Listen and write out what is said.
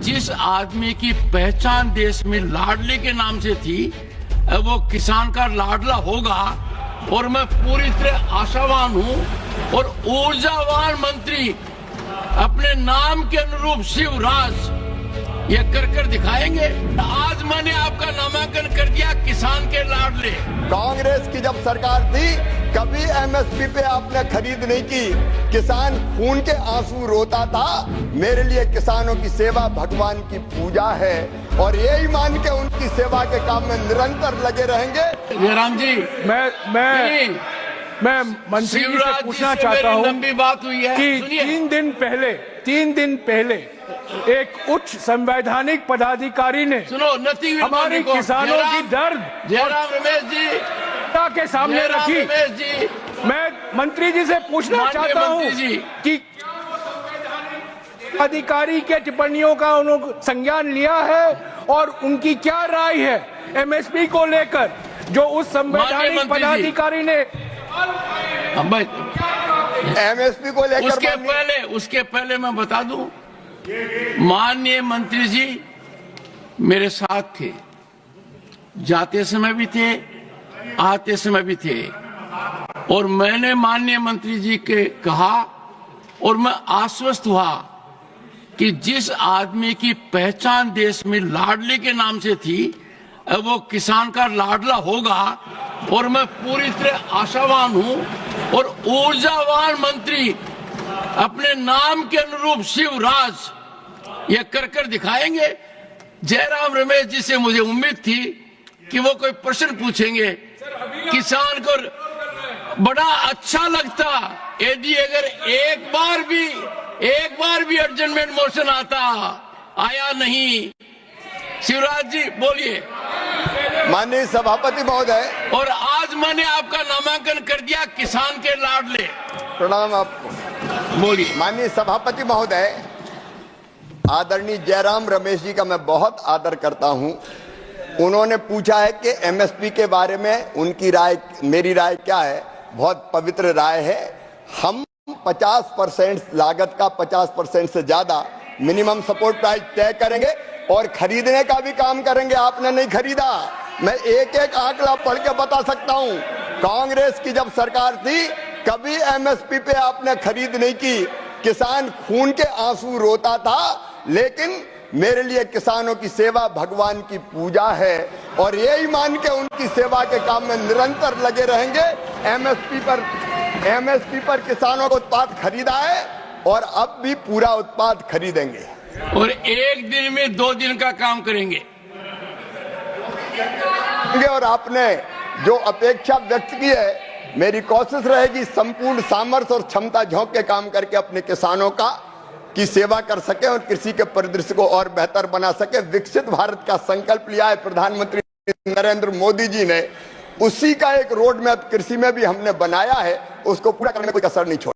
जिस आदमी की पहचान देश में लाडले के नाम से थी, वो किसान का लाडला होगा और मैं पूरी तरह आशावान हूं। और ऊर्जावान मंत्री अपने नाम के अनुरूप शिवराज ये कर दिखाएंगे। आज मैंने आपका नामांकन कर दिया किसान के लाडले। कांग्रेस की जब सरकार थी कभी एमएसपी पे आपने खरीद नहीं की। किसान खून के आंसू रोता था। मेरे लिए किसानों की सेवा भगवान की पूजा है और यही मान के उनकी सेवा के काम में निरंतर लगे रहेंगे। जयराम जी, मैं मंत्री जी से पूछना चाहता हूं लंबी बात हुई है कि 3 दिन पहले एक उच्च संवैधानिक पदाधिकारी ने हमारे किसानों की दर्द जयराम रमेश जी के सामने रखी। मैं मंत्री जी से पूछना चाहता हूं कि अधिकारी के टिप्पणियों का उन्होंने संज्ञान लिया है और उनकी क्या राय है एमएसपी को लेकर, जो उस संवैधानिक पदाधिकारी ने एमएसपी को लेकर। उसके पहले मैं बता दूं, माननीय मंत्री जी मेरे साथ थे, जाते समय भी थे, आते समय भी थे। और मैंने माननीय मंत्री जी के कहा और मैं आश्वस्त हुआ कि जिस आदमी की पहचान देश में लाडले के नाम से थी, वो किसान का लाडला होगा और मैं पूरी तरह आशावान हूं। और ऊर्जावान मंत्री अपने नाम के अनुरूप शिवराज ये कर दिखाएंगे। जयराम रमेश जी से मुझे उम्मीद थी कि वो कोई प्रश्न पूछेंगे। किसान को बड़ा अच्छा लगता यदि अगर एक बार भी एडजमेंट मोशन आता, आया नहीं। शिवराज जी बोलिए। माननीय सभापति महोदय, और आज मैंने आपका नामांकन कर दिया किसान के लाडले। प्रणाम आपको। बोलिए। माननीय सभापति महोदय, आदरणीय जयराम रमेश जी का मैं बहुत आदर करता हूं। उन्होंने पूछा है कि एमएसपी के बारे में उनकी राय, मेरी राय क्या है। बहुत पवित्र राय है। हम 50% लागत का 50% से ज्यादा मिनिमम सपोर्ट प्राइस तय करेंगे और खरीदने का भी काम करेंगे। आपने नहीं खरीदा, मैं एक एक आंकड़ा पढ़ के बता सकता हूं। कांग्रेस की जब सरकार थी कभी एमएसपी पे आपने खरीद नहीं की। किसान खून के आंसू रोता था, लेकिन मेरे लिए किसानों की सेवा भगवान की पूजा है और यही मान के उनकी सेवा के काम में निरंतर लगे रहेंगे। एमएसपी पर किसानों को उत्पाद खरीदा है और अब भी पूरा उत्पाद खरीदेंगे और एक दिन में 2 दिन का काम करेंगे। और आपने जो अपेक्षा व्यक्त की है, मेरी कोशिश रहेगी संपूर्ण सामर्थ्य और क्षमता झोंक के काम करके अपने किसानों की सेवा कर सके और कृषि के परिदृश्य को और बेहतर बना सके। विकसित भारत का संकल्प लिया है प्रधानमंत्री नरेंद्र मोदी जी ने, उसी का एक रोड मैप कृषि में भी हमने बनाया है। उसको पूरा करने में कोई कसर नहीं छोड़ा।